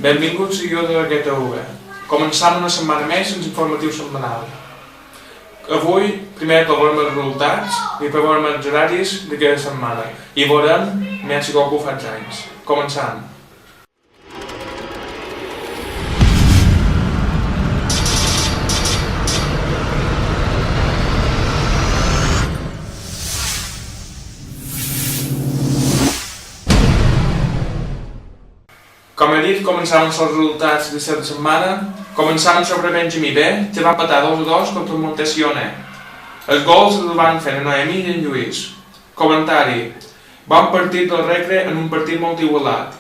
Benvinguts seguidors de la UV. Començam una setmana més sense informatiu setmanal. Avui, primer parlarem els resultats i parlarem els horaris d'aquesta setmana i veurem si qualcú fa anys. Començam. Com he dit, començàvem els resultats de la setmana. Començàvem sobre Benjamí B, que va empatar 2-2 contra el Montesquione. Els gols els van fer en Noemí i en Lluís. Comentari. Bon partit del Recre en un partit molt igualat.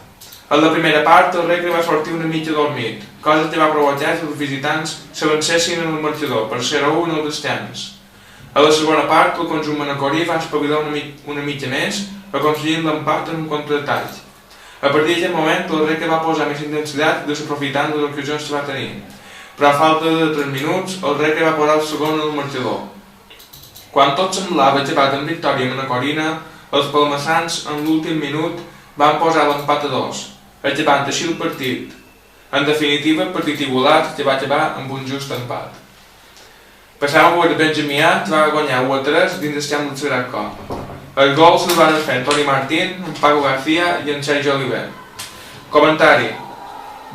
En la primera part, el Recre va sortir una mica dormit, cosa que va provocar que els visitants s'avancessin en el marcador per 0-1 en el descans. A la segona part, el conjunt manacorí va espavilar una mica més, aconseguint l'empat en un contraatac. A partir d'aquest moment, el Recre va posar més intensitat desaprofitant les ocasions que va tenir. Però a falta de 3 minuts, el Recre va posar el segon en el marcador. Quan tot semblava acabat en victòria manacorina, els palmassans en l'últim minut van posar l'empat a 2, acabant així el partit. En definitiva, partit igualat que va acabar amb un just empat. Passàvem a veure Benjamí A, que va guanyar 1-3 dins el camp del Sagrat Cor. Els gols se'ls van fer Toni Martín, en Paco García i en Sergi Oliver. Comentari.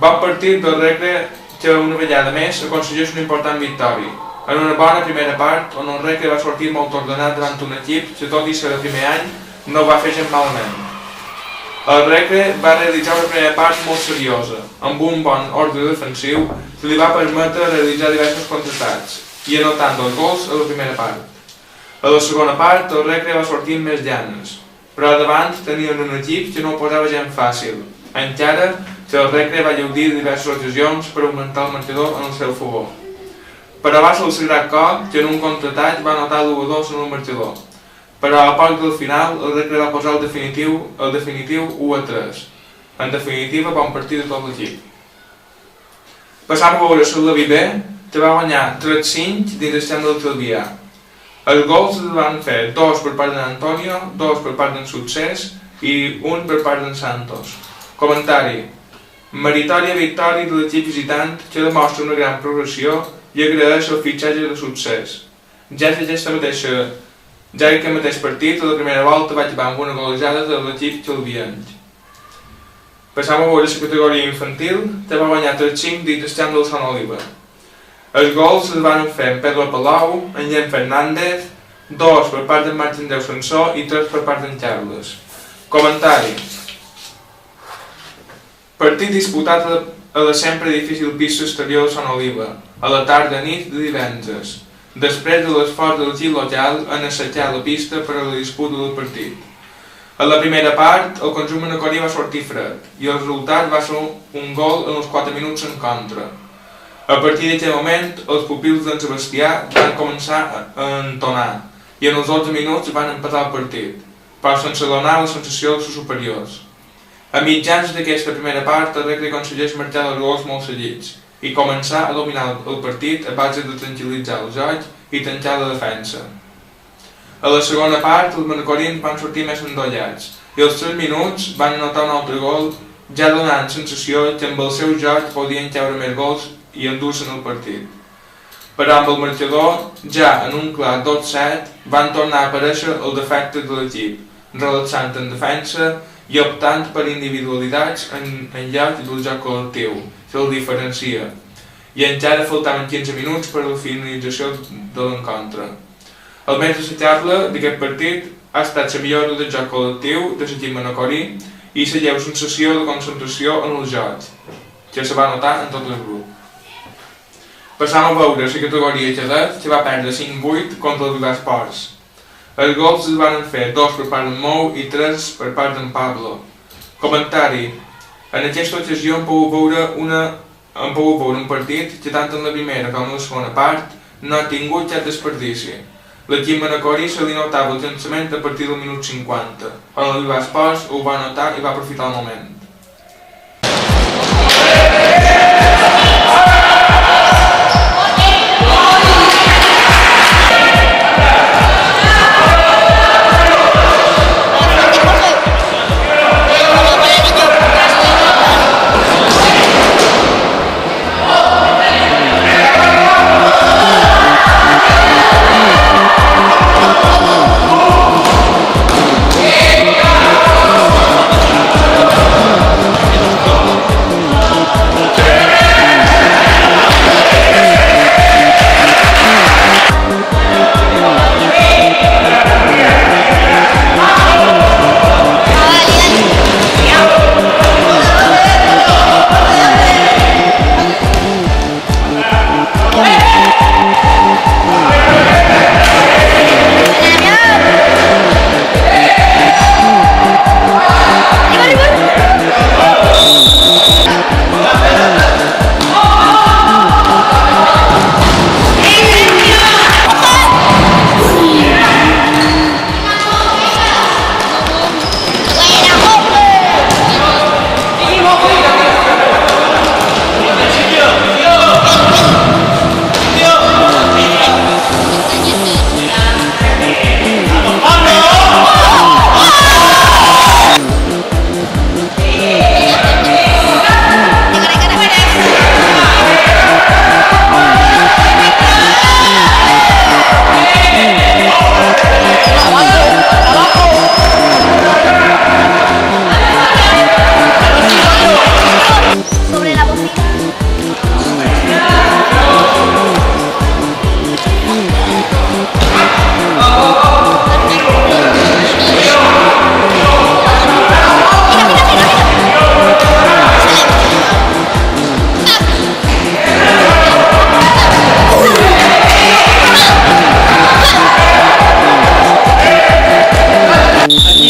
Bon partit del Recre que una vegada més aconsegueix una important victòria. En una bona primera part, on el Recre va sortir molt ordenat davant un equip que, tot i ser el primer any, no va fer gens malament. El Recre va realitzar una primera part molt seriosa, amb un bon ordre defensiu que li va permetre realitzar diversos contraatacs i anotant 2 gols a la primera part. A la segona part, el Recre va sortir més llanes, però davant tenien un equip que no ho posava gens fàcil, encara que el Recre va gaudir de diverses ocasions per augmentar el marcador en el seu favor. Però va ser el Sagrat Cor que en un contraatac va anotar l'1-2 en el marcador, però a poc del final el Recre va posar el definitiu 1-3. En definitiva, bon partit de tot l'equip. Passam a veure el Levi B, que va guanyar 3-5 dins el camp del Calvià. Els gols es van fer 2 per part d'Antonio, 2 per part d'en Succés i 1 per part d'en Santos. Comentari. Meritòria victòria de l'equip visitant que demostra una gran progressió i agraeix el fitxatge de Succés. Ja que aquest mateix partit, a la primera volta va acabar amb una golejada de l'equip calvienc. Passam a veure la categoria infantil, que va guanyar 3-5 dins el camp del Sant Oliva. Els gols es van fer en Pedro Palau, en Jan Fernández, 2 per part d'en Marc Andreu Sansó i 3 per part d'en Carles. Comentari. Partit disputat a la sempre difícil pista exterior de Sant Oliva, a la tarda-nit de divendres, després de l'esforç del equip local en assetjar la pista per a la disputa del partit. A la primera part, el conjunt manacorí va sortir fred i el resultat va ser un gol en els 4 minuts en contra. A partir d'aquest moment, els pupils d'en Sebastià van començar a entonar i en els 12 minuts van empatar el partit, però sense donar la sensació de ser superiors. A mitjans d'aquesta primera part, el Recre aconsegueix marcar els gols molt seguits i començar a dominar el partit a base de tranquil·litzar el joc i tancar la defensa. A la segona part, els manacorins van sortir més endollats i als 3 minuts van anotar un altre gol, ja donant sensació que amb el seu joc podien caure més gols i endur-se en el partit. Però amb el marcador, ja en un clar 2-7, van tornar a aparèixer els defectes de l'equip, relaxant en defensa i optant per individualitats en lloc del joc col·lectiu, que el diferencia, i encara faltaven 15 minuts per a la finalització de l'encontre. El més destacable d'aquest partit ha estat la millora del joc col·lectiu de l'equip manacorí i la lleu sensació de concentració en el joc, que se va notar en tot el grup. Passam a veure la categoria cadet, que va perdre 5-8 contra el Vivar Esports. Els gols es van fer 2 per part d'en Mou i 3 per part d'en Pablo. Comentari. En aquesta ocasió hem pogut veure un partit que tant en la primera com en la segona part no ha tingut cap desperdici. L'equip manacorí se li notava el llançament a partir del minut 50, on el Vivar Esports ho va notar i va aprofitar el moment.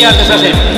Díaz de Sasem.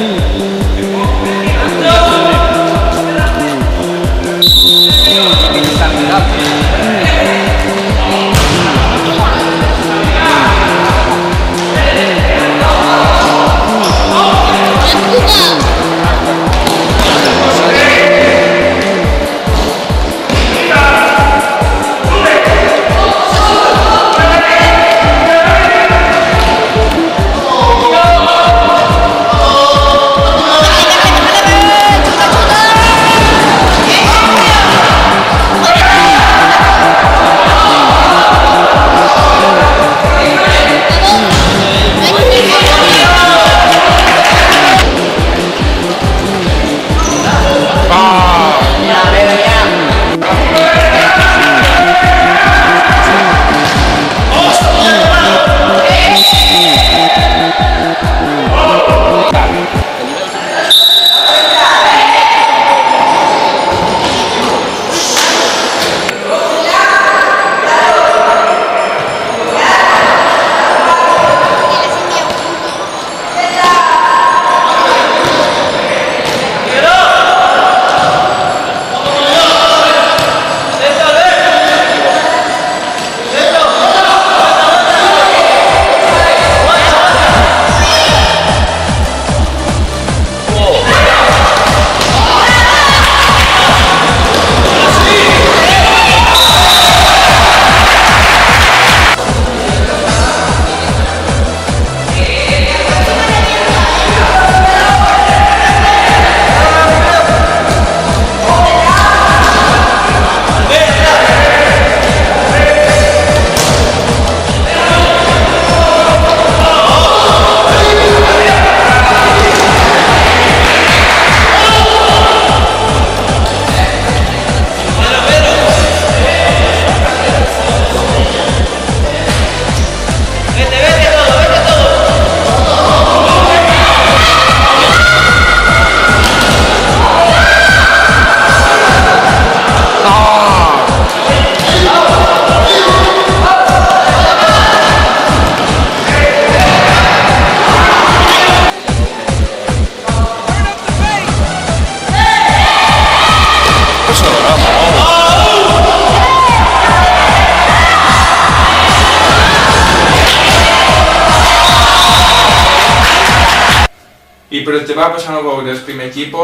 I per el que va passar a veure el primer equip,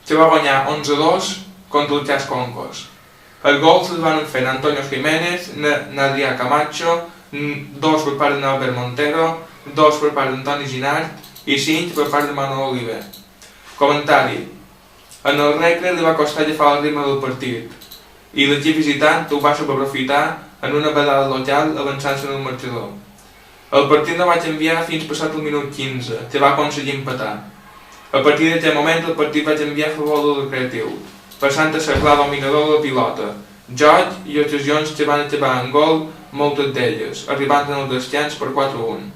que va guanyar 11-2 contra el Chas Concos. Els gols els van fer Antonio Jiménez, Nadrià Camacho, 2 per part d'Albert Montero, 2 per part d'Antoni Ginart i 5 per part de Manuel Oliver. Comentari. En el recre li va costar agafar el ritme del partit i l'equip visitant ho va aprofitar en una pedada local avançant-se en el marxador. El partit no va canviar fins passat el minut 15, que va aconseguir empatar. A partir d'aquest moment el partit va canviar a favor del Recreatiu, passant a ser clar dominador de la pilota, joc i ocasions que van acabar en gol, moltes d'elles, arribant en el descans per 4-1.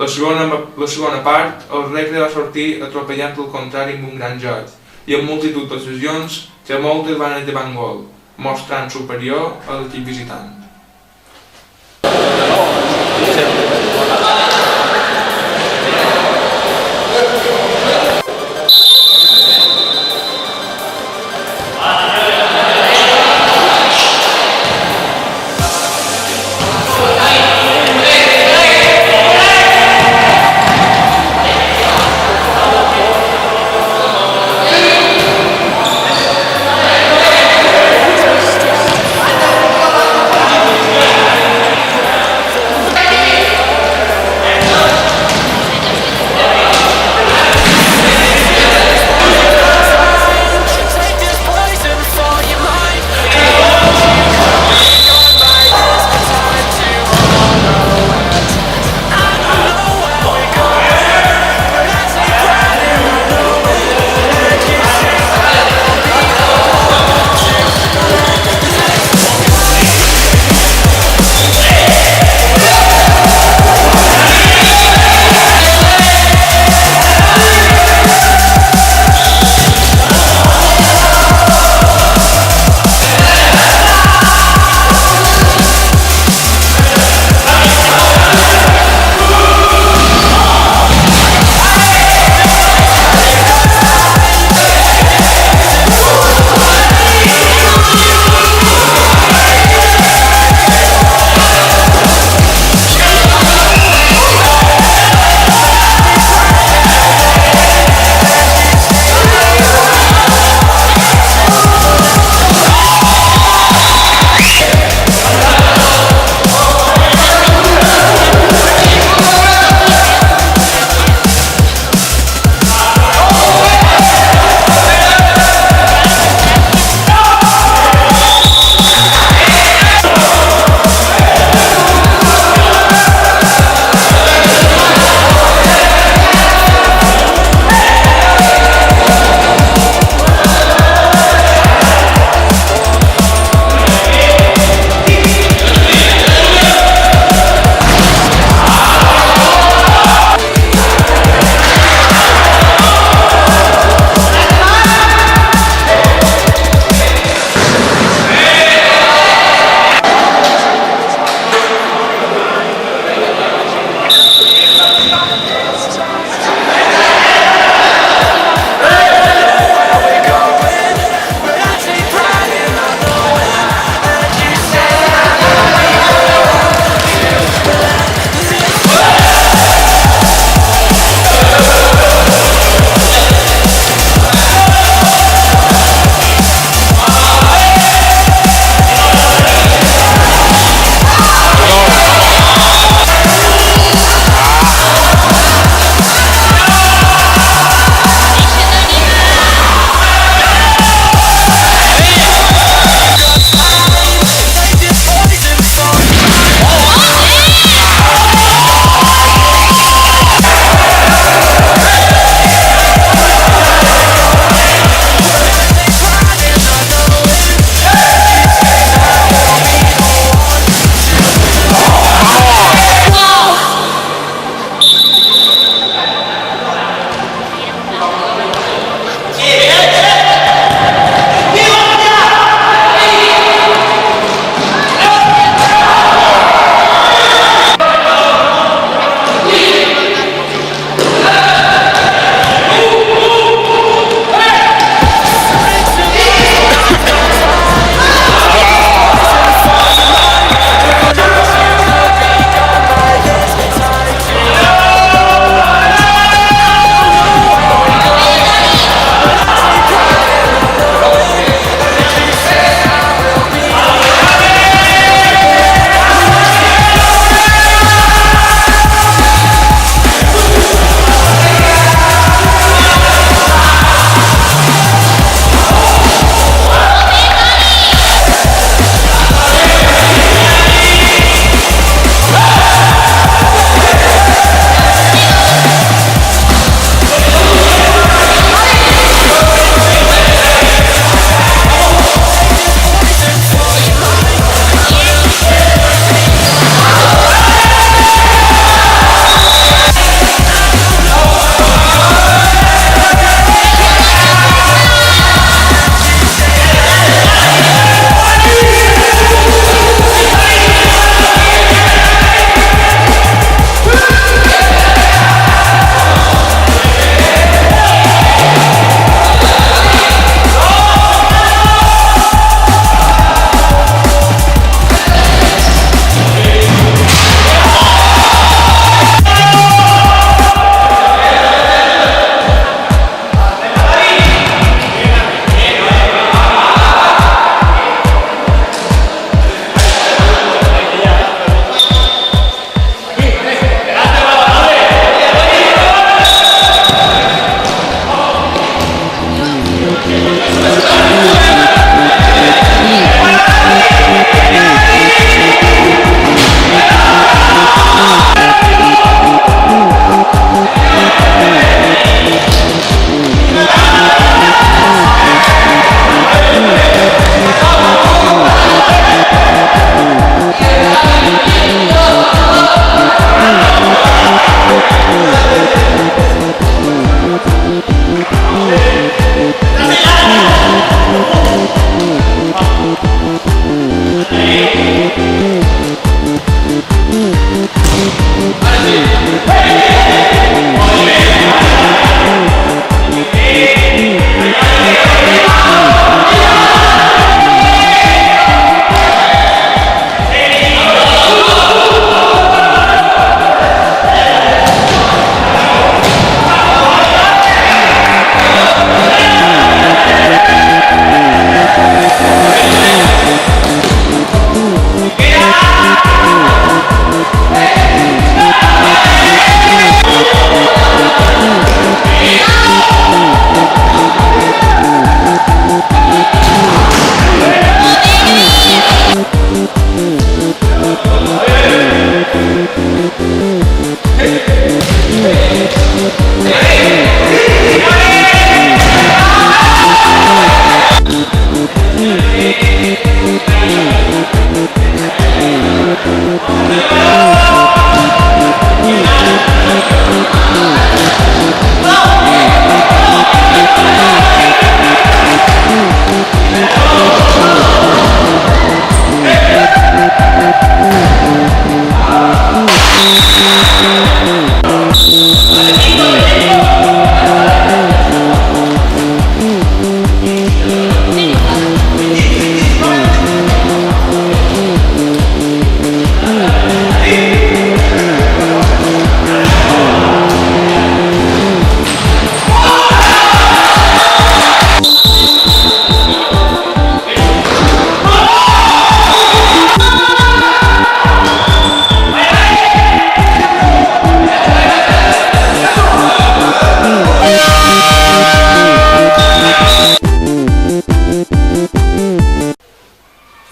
La segona part, el Recre va sortir atropellant el contrari amb un gran joc i amb multitud d'ocasions que moltes van acabar en gol, mostrant superior a l'equip visitant.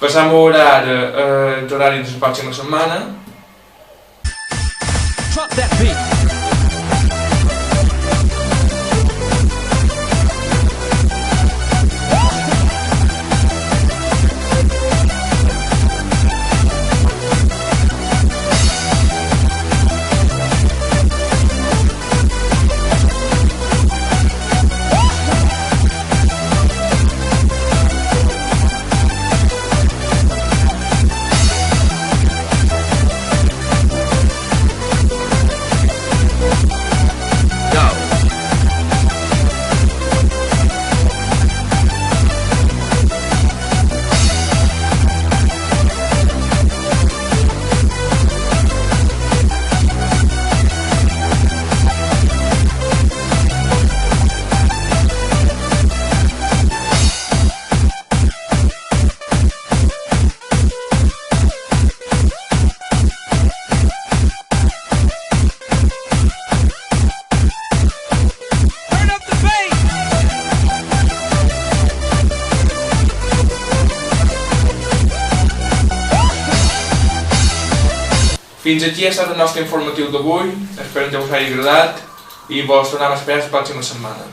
Passam a horar els horaris de la pròxima setmana. Drop that beat. Fins aquí ha estat el nostre informatiu d'avui, espero que us hagi agradat i vos tornem a esperar la pròxima setmana.